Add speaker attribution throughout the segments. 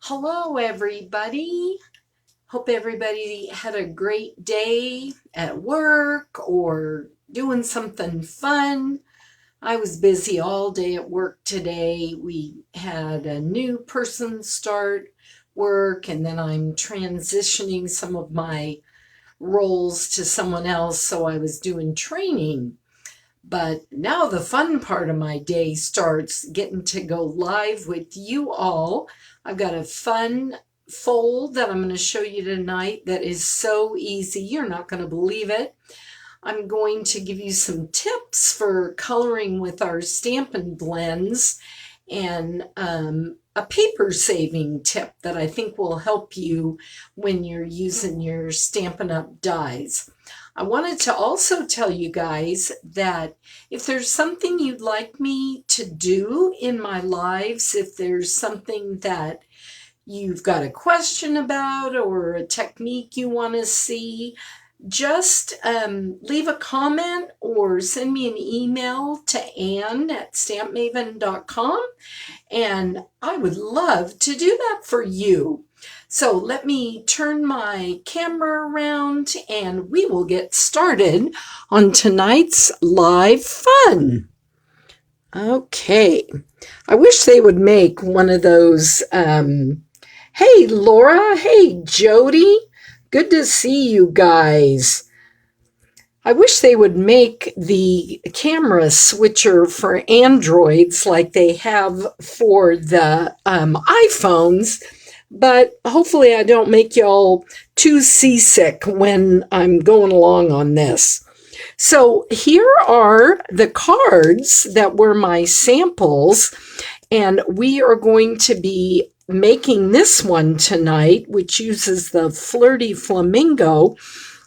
Speaker 1: Hello, everybody. Hope everybody had a great day at work or doing something fun. I was busy all day at work today. We had a new person start work, and then I'm transitioning some of my roles to someone else, so I was doing training. But now the fun part of my day starts, getting to go live with you all. I've got a fun fold that I'm going to show you tonight that is so easy. You're not going to believe it. I'm going to give you some tips for coloring with our Stampin Blends and a paper saving tip that I think will help you when you're using your Stampin' Up dies. I wanted to also tell you guys that if there's something you'd like me to do in my lives, if there's something that you've got a question about or a technique you want to see, just leave a comment or send me an email to Ann@stampmaven.com, and I would love to do that for you. So let me turn my camera around and we will get started on tonight's live fun. Okay, I wish they would make one of those, hey Laura, hey Jody, good to see you guys. I wish they would make the camera switcher for Androids like they have for the iPhones, but hopefully I don't make y'all too seasick when I'm going along on this. So here are the cards that were my samples, and we are going to be making this one tonight, which uses the Flirty Flamingo.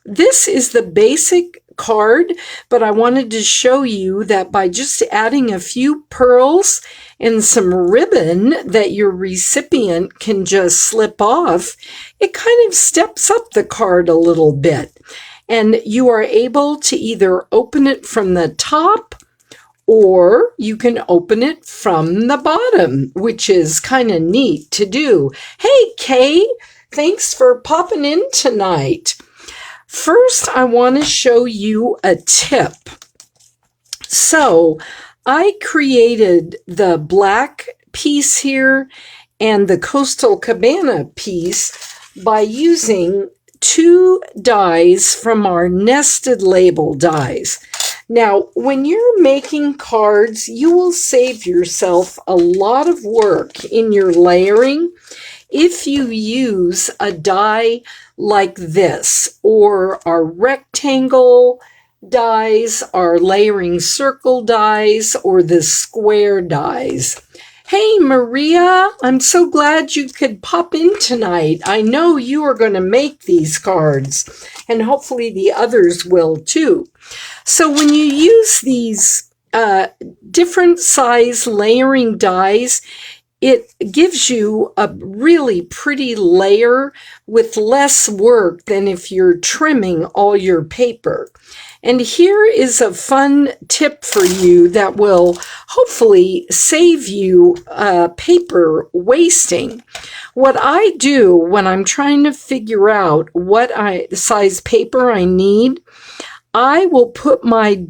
Speaker 1: This is the basic card, but I wanted to show you that by just adding a few pearls and some ribbon that your recipient can just slip off, it kind of steps up the card a little bit. And you are able to either open it from the top or you can open it from the bottom, which is kind of neat to do. Hey, Kay, thanks for popping in tonight. First, I want to show you a tip. So I created the black piece here and the Coastal Cabana piece by using two dies from our nested label dies. Now, when you're making cards, you will save yourself a lot of work in your layering if you use a die like this, or our rectangle dies, our layering circle dies, or the square dies. Hey Maria, I'm so glad you could pop in tonight. I know you are going to make these cards, and hopefully the others will too. So when you use these different size layering dies, it gives you a really pretty layer with less work than if you're trimming all your paper. And here is a fun tip for you that will hopefully save you paper wasting. What I do when I'm trying to figure out what size paper I need, I will put my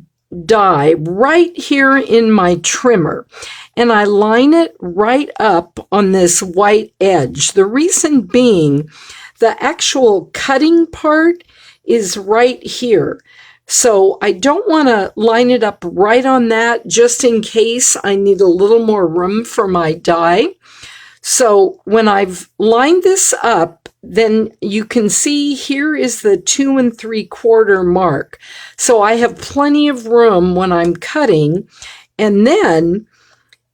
Speaker 1: die right here in my trimmer and I line it right up on this white edge. The reason being, the actual cutting part is right here. So I don't want to line it up right on that just in case I need a little more room for my die. So when I've lined this up, then you can see here is the 2 3/4 mark. So I have plenty of room when I'm cutting, and then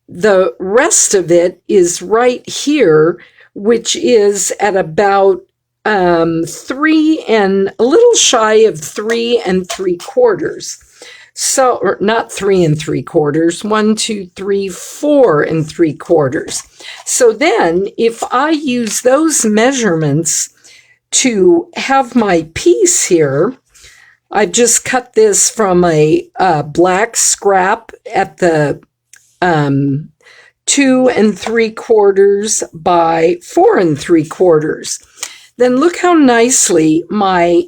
Speaker 1: the rest of it is right here, which is at about 3 and a little shy of 3 3/4. So, or not 3 3/4, 1, 2, 3, 4 3/4. So then if I use those measurements to have my piece here, I've just cut this from a black scrap at the 2 3/4 by 4 3/4. Then look how nicely my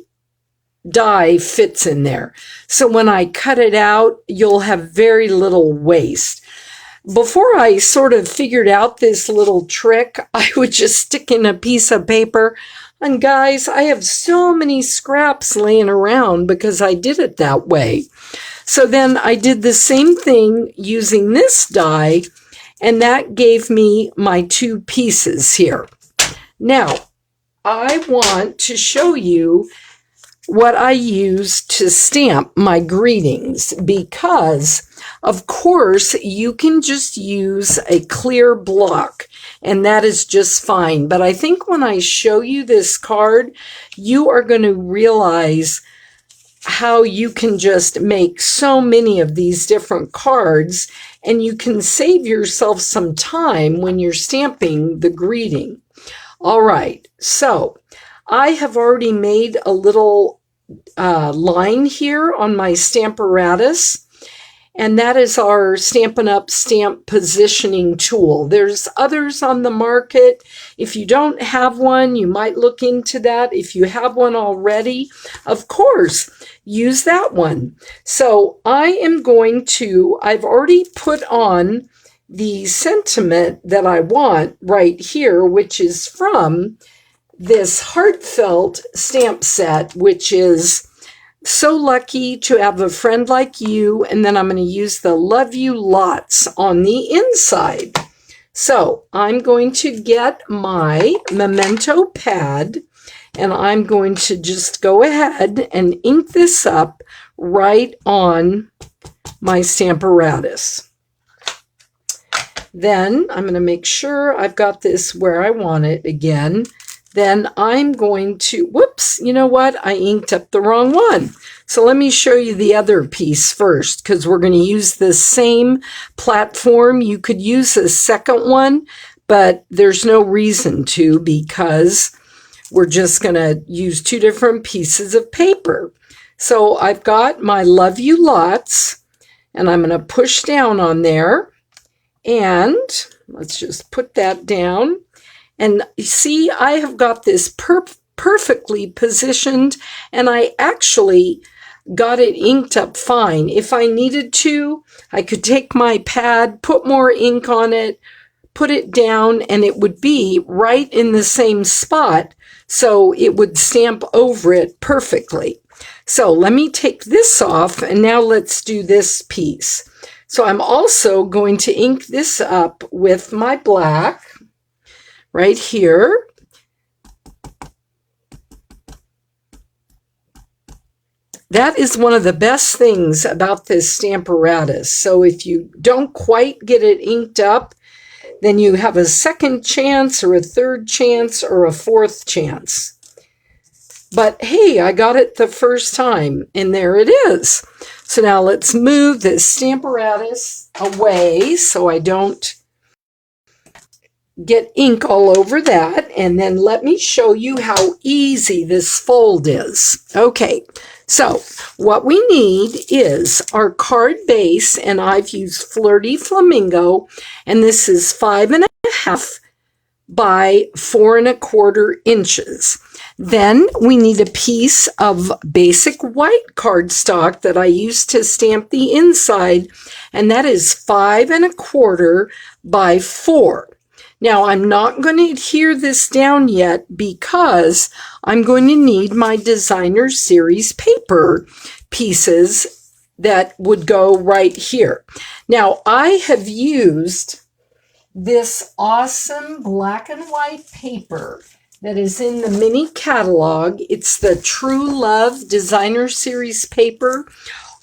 Speaker 1: die fits in there. So when I cut it out, you'll have very little waste. Before I sort of figured out this little trick, I would just stick in a piece of paper. And guys, I have so many scraps laying around because I did it that way. So then I did the same thing using this die, and that gave me my 2 pieces here. Now, I want to show you what I use to stamp my greetings, because of course you can just use a clear block and that is just fine. But I think when I show you this card, you are going to realize how you can just make so many of these different cards, and you can save yourself some time when you're stamping the greeting. All right, so I have already made a little line here on my Stamparatus, and that is our Stampin' Up stamp positioning tool. There's others on the market. If you don't have one, you might look into that. If you have one already, of course, use that one. So I am going to, I've already put on the sentiment that I want right here, which is from this heartfelt stamp set, which is so lucky to have a friend like you. And then I'm going to use the love you lots on the inside. So I'm going to get my memento pad, and I'm going to just go ahead and ink this up right on my Stamparatus. Then I'm going to make sure I've got this where I want it again. Then I'm going to, whoops, you know what? I inked up the wrong one. So let me show you the other piece first, because we're going to use the same platform. You could use a second one, but there's no reason to, because we're just going to use 2 different pieces of paper. So I've got my love you lots, and I'm going to push down on there, and let's just put that down. And see, I have got this perfectly positioned, and I actually got it inked up fine. If I needed to, I could take my pad, put more ink on it, put it down, and it would be right in the same spot, so it would stamp over it perfectly. So let me take this off, and now let's do this piece. So I'm also going to ink this up with my black right here. That is one of the best things about this Stamparatus. So if you don't quite get it inked up, then you have a second chance or a third chance or a fourth chance. But hey, I got it the first time, and there it is. So now let's move this Stamparatus away so I don't get ink all over that, and then let me show you how easy this fold is. Okay, so what we need is our card base, and I've used Flirty Flamingo, and this is 5.5 by 4 1/4 inches. Then we need a piece of basic white cardstock that I used to stamp the inside, and that is 5 1/4 by 4. Now, I'm not going to adhere this down yet because I'm going to need my designer series paper pieces that would go right here. Now, I have used this awesome black and white paper that is in the mini catalog. It's the True Love Designer Series paper.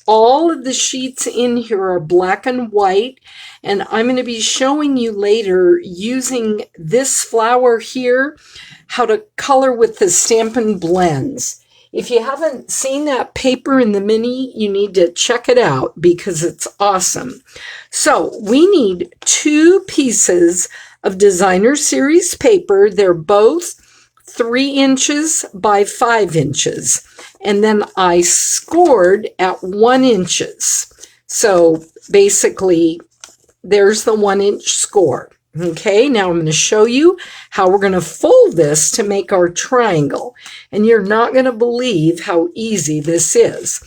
Speaker 1: All of the sheets in here are black and white, and I'm going to be showing you later, using this flower here, how to color with the Stampin Blends. If you haven't seen that paper in the mini, you need to check it out because it's awesome. So we need 2 pieces of Designer Series paper. They're both 3 inches by 5 inches. And then I scored at 1 inch. So basically there's the 1-inch score. Okay, now I'm going to show you how we're going to fold this to make our triangle. And you're not going to believe how easy this is.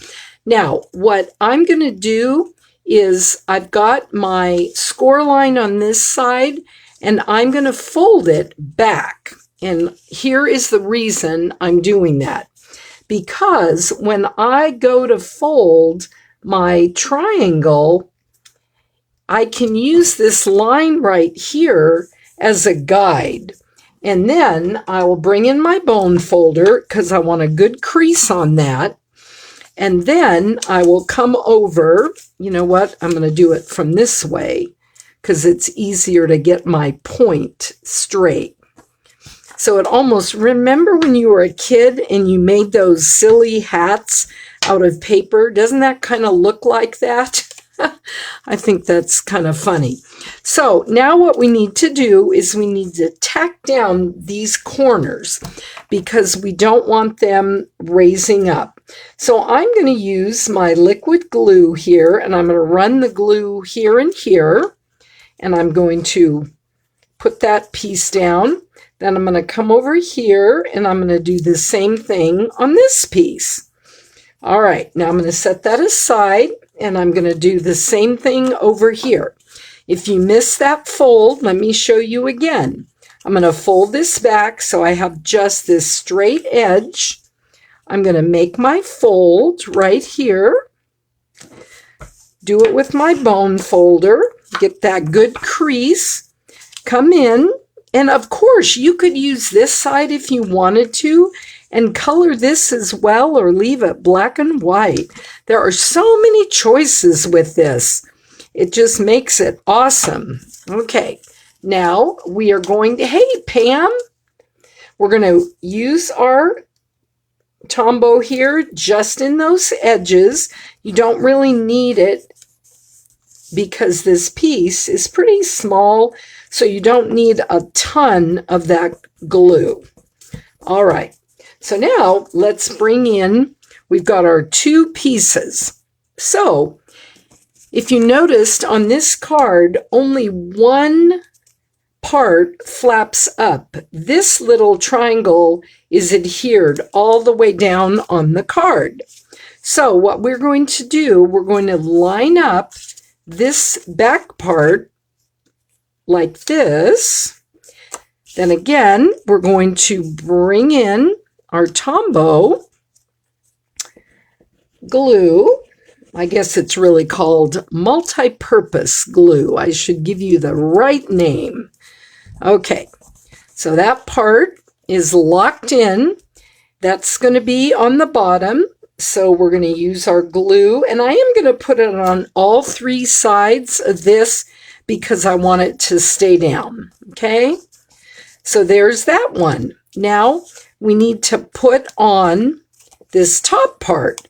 Speaker 1: Now, what I'm going to do is I've got my score line on this side, and I'm going to fold it back. And here is the reason I'm doing that. Because when I go to fold my triangle, I can use this line right here as a guide. And then I will bring in my bone folder because I want a good crease on that. And then I will come over, you know what, I'm going to do it from this way because it's easier to get my point straight. So it almost, remember when you were a kid and you made those silly hats out of paper? Doesn't that kind of look like that? I think that's kind of funny. So now what we need to do is we need to tack down these corners because we don't want them raising up. So I'm going to use my liquid glue here, and I'm going to run the glue here and here, and I'm going to put that piece down. Then I'm going to come over here, and I'm going to do the same thing on this piece. All right, now I'm going to set that aside, and I'm going to do the same thing over here. If you miss that fold, let me show you again. I'm going to fold this back so I have just this straight edge. I'm going to make my fold right here. Do it with my bone folder. Get that good crease. Come in. And of course, you could use this side if you wanted to and color this as well, or leave it black and white. There are so many choices with this. It just makes it awesome. Okay, now we are going to, hey, Pam, we're going to use our Tombow here just in those edges. You don't really need it because this piece is pretty small, so you don't need a ton of that glue. All right, so now let's bring in, we've got our two pieces. So if you noticed on this card, only one part flaps up. This little triangle is adhered all the way down on the card. So what we're going to do, we're going to line up this back part like this. Then again, we're going to bring in our Tombow glue. I guess it's really called multi-purpose glue. I should give you the right name. Okay, so that part is locked in. That's going to be on the bottom. So we're going to use our glue, and I am going to put it on all three sides of this because I want it to stay down. Okay, so there's that one. Now we need to put on this top part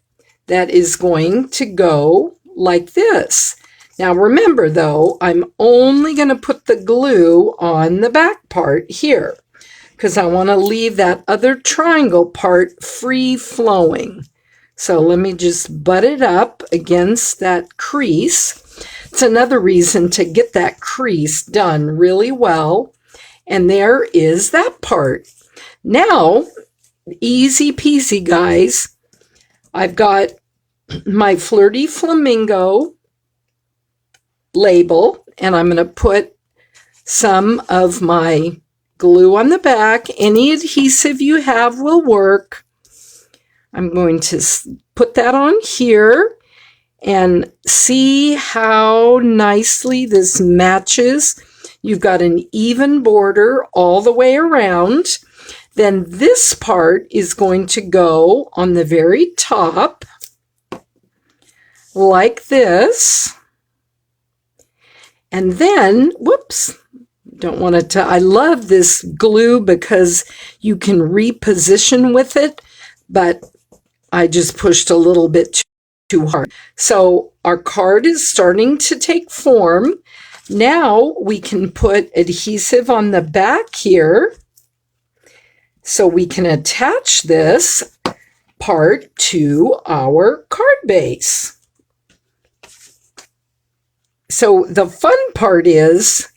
Speaker 1: that is going to go like this. Now remember though, I'm only going to put the glue on the back part here because I want to leave that other triangle part free flowing. So let me just butt it up against that crease. It's another reason to get that crease done really well. And there is that part. Now, easy peasy, guys. I've got my Flirty Flamingo label, and I'm going to put some of my glue on the back. Any adhesive you have will work. I'm going to put that on here and see how nicely this matches. You've got an even border all the way around. Then this part is going to go on the very top like this. And then, whoops, don't want it to, I love this glue because you can reposition with it, but I just pushed a little bit too hard. So our card is starting to take form. Now we can put adhesive on the back here so we can attach this part to our card base. So the fun part is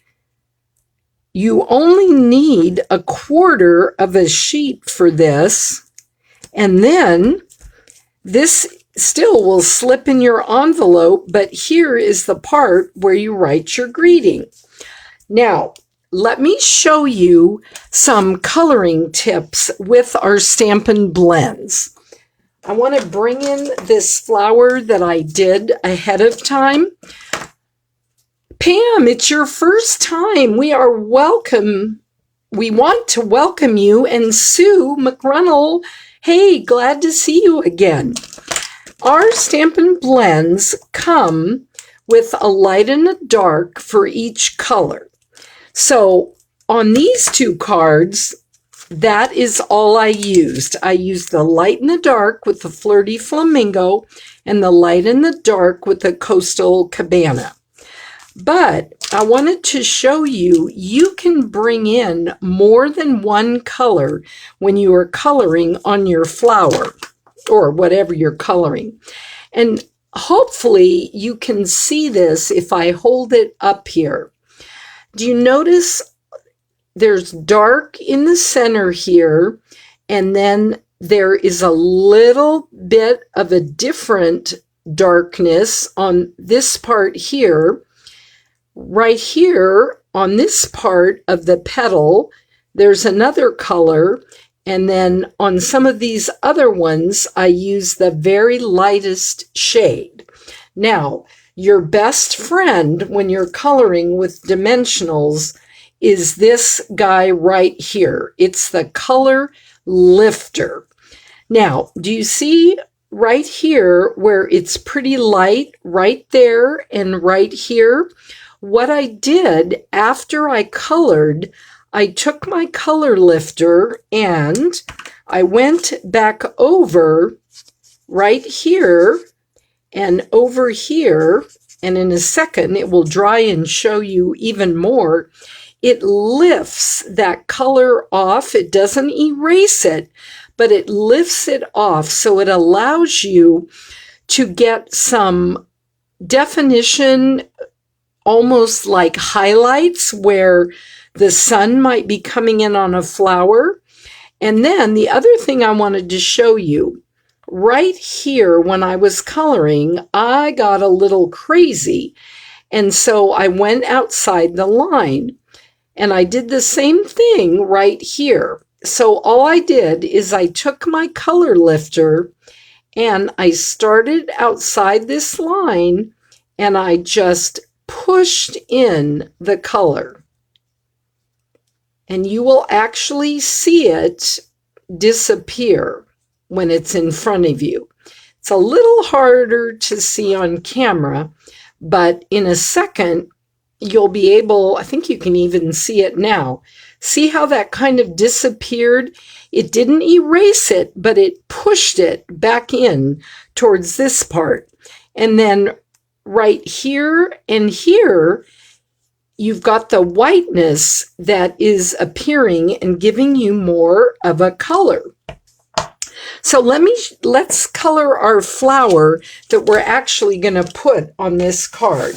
Speaker 1: you only need 1/4 of a sheet for this, and then this still will slip in your envelope, but here is the part where you write your greeting. Now, let me show you some coloring tips with our Stampin' Blends. I want to bring in this flower that I did ahead of time. Pam, it's your first time. We want to welcome you. And Sue McRunnell, hey, glad to see you again. Our Stampin' Blends come with a light and a dark for each color. So on these 2 cards, that is all I used. I used the light and the dark with the Flirty Flamingo and the light and the dark with the Coastal Cabana. But I wanted to show you, you can bring in more than one color when you are coloring on your flower or whatever you're coloring. And hopefully you can see this if I hold it up here. Do you notice there's dark in the center here, and then there is a little bit of a different darkness on this part here. Right here on this part of the petal, there's another color, and then on some of these other ones, I use the very lightest shade. Now, your best friend when you're coloring with dimensionals is this guy right here. It's the color lifter. Now, do you see right here where it's pretty light right there and right here? What I did after I colored, I took my color lifter and I went back over right here and over here, and in a second it will dry and show you even more. It lifts that color off. It doesn't erase it, but it lifts it off, so it allows you to get some definition, almost like highlights where the sun might be coming in on a flower. And then the other thing I wanted to show you, right here when I was coloring, I got a little crazy. And so I went outside the line and I did the same thing right here. So all I did is I took my color lifter and I started outside this line and I just pushed in the color. And you will actually see it disappear when it's in front of you. It's a little harder to see on camera, but in a second, you'll be able, I think you can even see it now. See how that kind of disappeared? It didn't erase it, but it pushed it back in towards this part. And then right here and here, you've got the whiteness that is appearing and giving you more of a color. So let's color our flower that we're actually going to put on this card.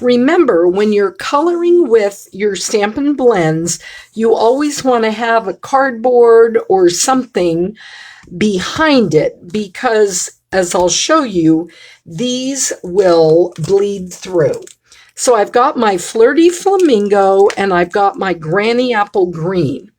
Speaker 1: Remember, when you're coloring with your Stampin' Blends, you always want to have a cardboard or something behind it because, as I'll show you, these will bleed through. So I've got my Flirty Flamingo and I've got my Granny Apple Green.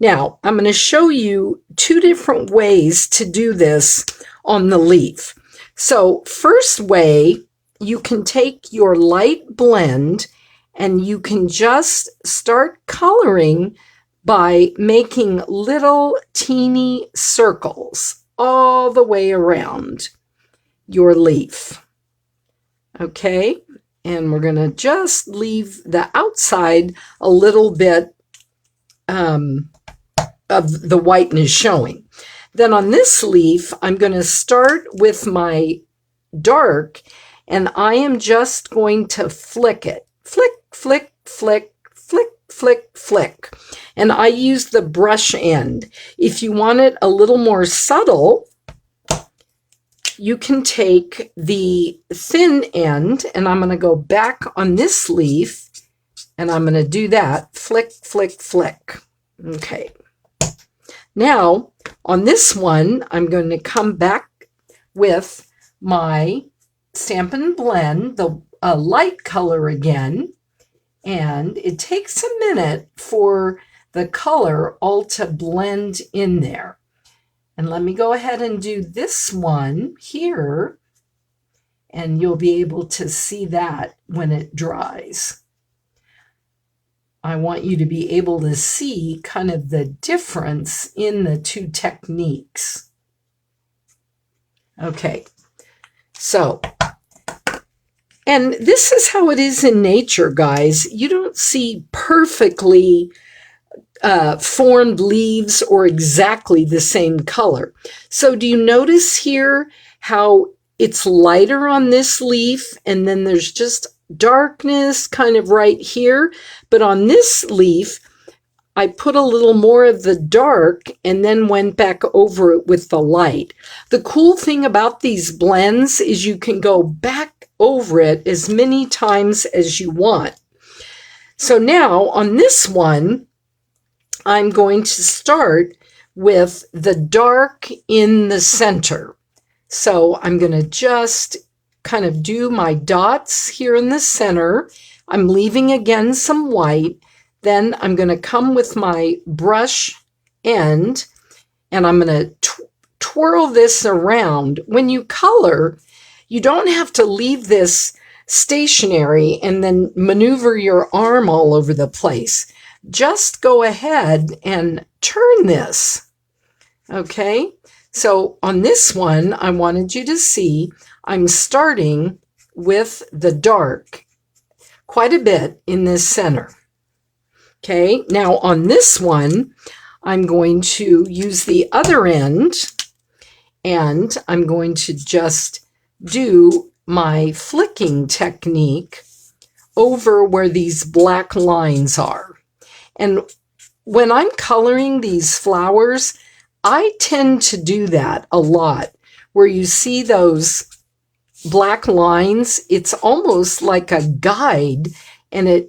Speaker 1: Now, I'm going to show you 2 different ways to do this on the leaf. So first way, you can take your light blend and you can just start coloring by making little teeny circles all the way around your leaf. Okay, and we're going to just leave the outside a little bit of the whiteness showing. Then on this leaf, I'm going to start with my dark, and I am just going to flick it. Flick, flick, flick, flick, flick, flick. And I use the brush end. If you want it a little more subtle, you can take the thin end, and I'm going to go back on this leaf, and I'm going to do that. Flick, flick, flick. Okay. Now, on this one, I'm going to come back with my Stampin' Blend, the light color again, and it takes a minute for the color all to blend in there. And let me go ahead and do this one here, and you'll be able to see that when it dries. I want you to be able to see kind of the difference in the two techniques. Okay, so, and this is how it is in nature, guys. You don't see perfectly formed leaves or exactly the same color. So do you notice here how it's lighter on this leaf, and then there's just darkness kind of right here? But on this leaf, I put a little more of the dark and then went back over it with the light. The cool thing about these blends is you can go back over it as many times as you want. So now on this one, I'm going to start with the dark in the center. So I'm going to just kind of do my dots here in the center. I'm leaving again some white. Then I'm going to come with my brush end, and I'm going to twirl this around. When you color, you don't have to leave this stationary and then maneuver your arm all over the place. Just go ahead and turn this. Okay, so on this one, I wanted you to see I'm starting with the dark quite a bit in this center. Okay, now on this one, I'm going to use the other end, and I'm going to just do my flicking technique over where these black lines are. And when I'm coloring these flowers, I tend to do that a lot. Where you see those black lines, it's almost like a guide, and it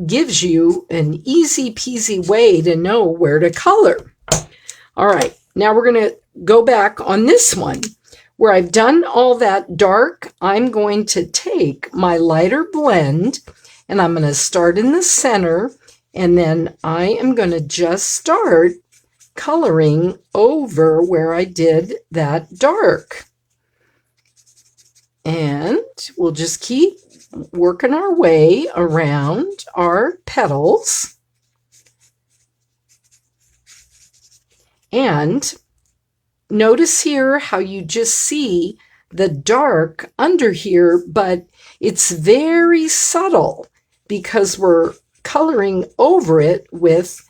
Speaker 1: gives you an easy peasy way to know where to color. All right, now we're going to go back on this one. Where I've done all that dark, I'm going to take my lighter blend, and I'm going to start in the center, and then I am going to just start coloring over where I did that dark. And we'll just keep working our way around our petals. And notice here how you just see the dark under here, but it's very subtle because we're coloring over it with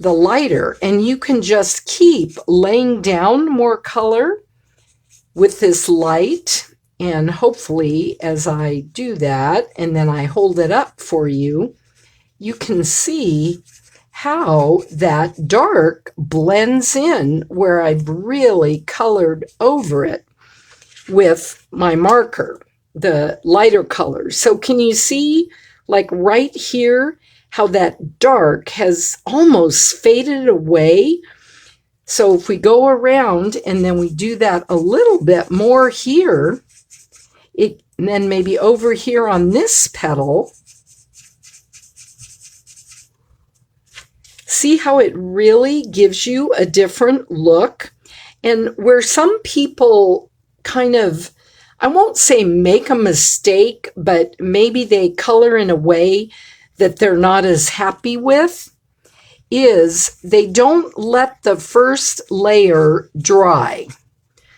Speaker 1: the lighter. And you can just keep laying down more color with this light. And hopefully as I do that, and then I hold it up for you, you can see how that dark blends in where I've really colored over it with my marker, the lighter color. So can you see, like right here, how that dark has almost faded away? So if we go around and then we do that a little bit more here, and then maybe over here on this petal, see how it really gives you a different look? And where some people kind of, I won't say make a mistake, but maybe they color in a way that they're not as happy with, is they don't let the first layer dry.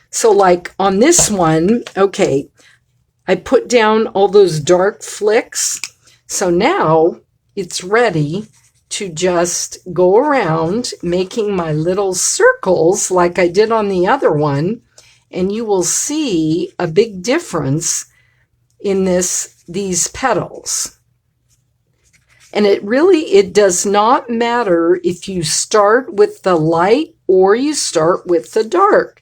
Speaker 1: So like on this one, okay, I put down all those dark flicks. So now it's ready to just go around making my little circles like I did on the other one. And you will see a big difference in these petals. And it does not matter if you start with the light or you start with the dark.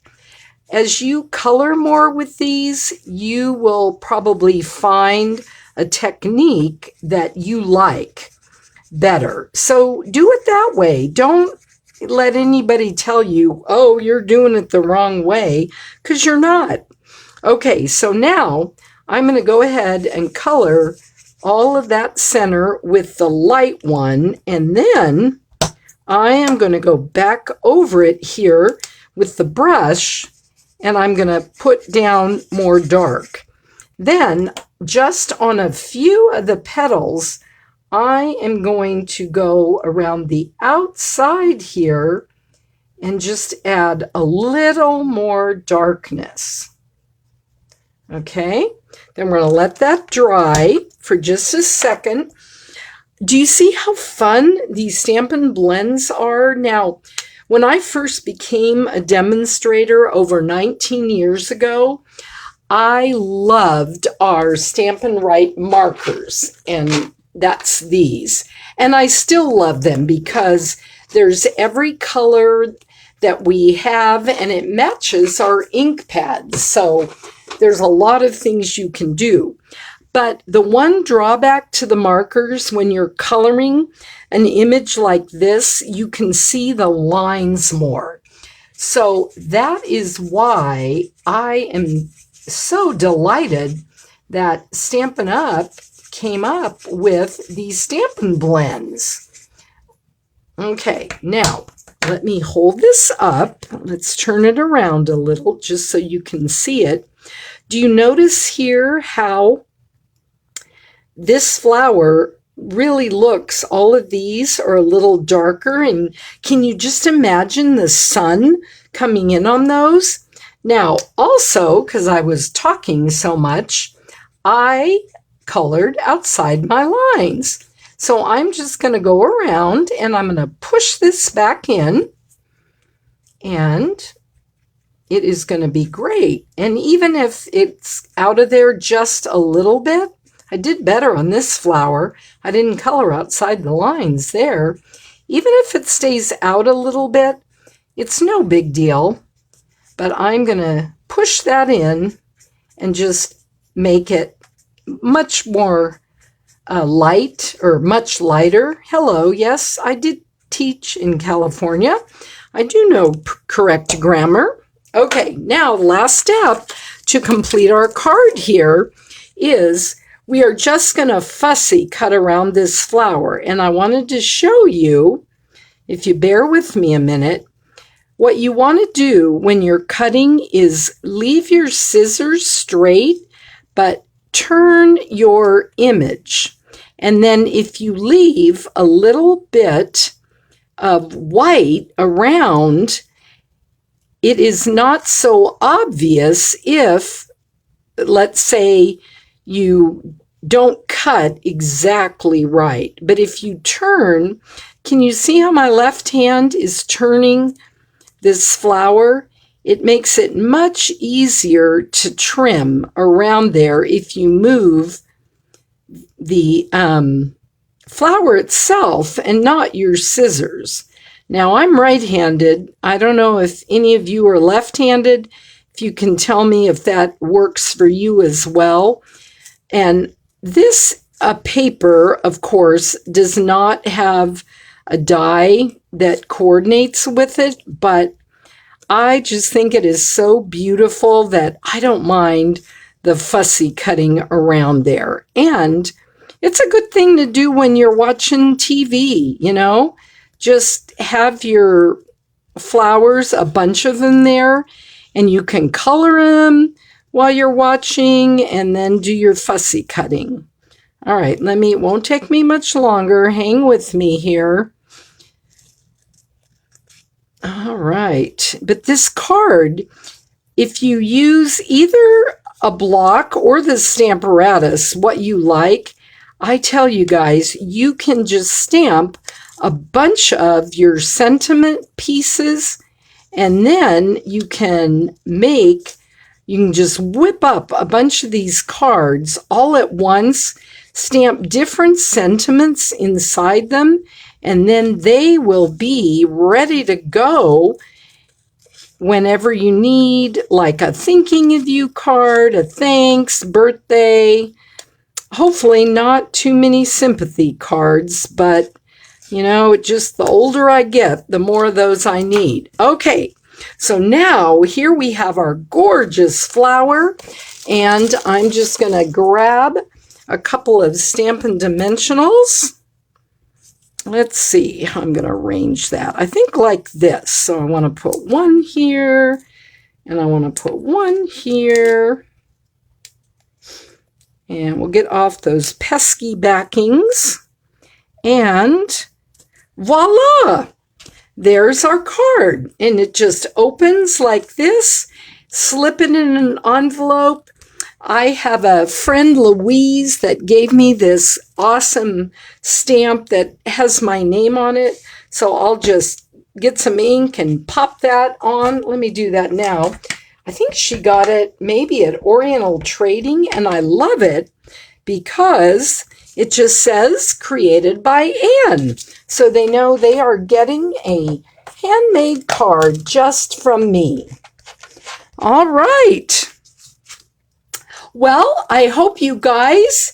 Speaker 1: as you color more with these, you will probably find a technique that you like better. So do it that way. Don't let anybody tell you, oh, you're doing it the wrong way, because you're not. Okay, so now I'm going to go ahead and color all of that center with the light one, and then I am going to go back over it here with the brush, and I'm going to put down more dark. Then, just on a few of the petals, I am going to go around the outside here and just add a little more darkness. Okay, then we're going to let that dry for just a second. Do you see how fun these Stampin' Blends are? Now, when I first became a demonstrator over 19 years ago, I loved our Stampin' Right markers, and that's these. And I still love them because there's every color that we have, and it matches our ink pads. So there's a lot of things you can do. But the one drawback to the markers, when you're coloring an image like this, you can see the lines more. So that is why I am so delighted that Stampin' Up came up with these Stampin' Blends. Okay, now let me hold this up. Let's turn it around a little just so you can see it. Do you notice here how this flower really looks, all of these are a little darker, and can you just imagine the sun coming in on those? Now, also, because I was talking so much, I colored outside my lines. So I'm just going to go around and I'm going to push this back in, and it is going to be great. And even if it's out of there just a little bit, I did better on this flower. I didn't color outside the lines there. Even if it stays out a little bit, it's no big deal. But I'm going to push that in and just make it much more light, or much lighter. Hello, yes, I did teach in California. I do know correct grammar. Okay, now the last step to complete our card here is we are just going to fussy cut around this flower. And I wanted to show you, if you bear with me a minute, what you want to do when you're cutting is leave your scissors straight, but turn your image. And then if you leave a little bit of white around, it is not so obvious if, let's say, you don't cut exactly right. But if you turn, can you see how my left hand is turning this flower? It makes it much easier to trim around there if you move the flower itself and not your scissors. Now, I'm right-handed. I don't know if any of you are left-handed. If you can tell me if that works for you as well. And this paper, of course, does not have a die that coordinates with it, but I just think it is so beautiful that I don't mind the fussy cutting around there. And it's a good thing to do when you're watching TV, you know? Just have your flowers, a bunch of them there, and you can color them while you're watching and then do your fussy cutting. All right, it won't take me much longer. Hang with me here. All right, but this card, if you use either a block or the Stamparatus, what you like, I tell you guys, you can just stamp a bunch of your sentiment pieces, and then you can just whip up a bunch of these cards all at once, stamp different sentiments inside them, and then they will be ready to go whenever you need, like a thinking of you card, a thanks, birthday. Hopefully not too many sympathy cards, but you know, just the older I get, the more of those I need. Okay, so now here we have our gorgeous flower, and I'm just going to grab a couple of Stampin' Dimensionals. Let's see how I'm going to arrange that. I think like this. So I want to put one here, and I want to put one here. And we'll get off those pesky backings. And voila! There's our card. And it just opens like this. Slip it in an envelope. I have a friend, Louise, that gave me this awesome stamp that has my name on it. So I'll just get some ink and pop that on. Let me do that now. I think she got it maybe at Oriental Trading, and I love it because it just says created by Anne. So they know they are getting a handmade card just from me. All right. Well, I hope you guys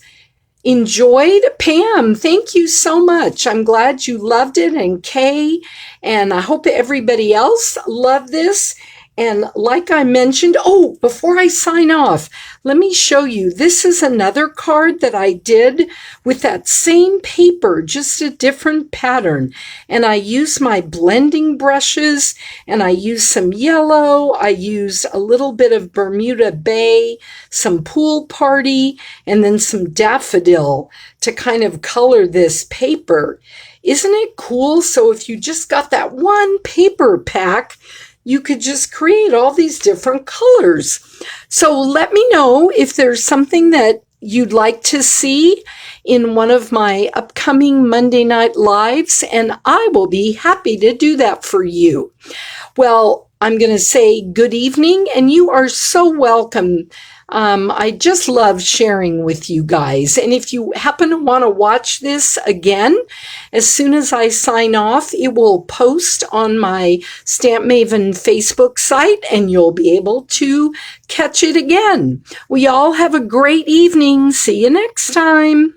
Speaker 1: enjoyed. Pam, thank you so much. I'm glad you loved it, and Kay, and I hope everybody else loved this. And like I mentioned, oh, before I sign off, let me show you. This is another card that I did with that same paper, just a different pattern. And I used my blending brushes, and I used some yellow. I used a little bit of Bermuda Bay, some Pool Party, and then some daffodil to kind of color this paper. Isn't it cool? So if you just got that one paper pack, you could just create all these different colors. So let me know if there's something that you'd like to see in one of my upcoming Monday Night Lives, and I will be happy to do that for you. Well, I'm going to say good evening, and you are so welcome. I just love sharing with you guys. And if you happen to want to watch this again, as soon as I sign off, it will post on my Stampmaven Facebook site, and you'll be able to catch it again. We all have a great evening. See you next time.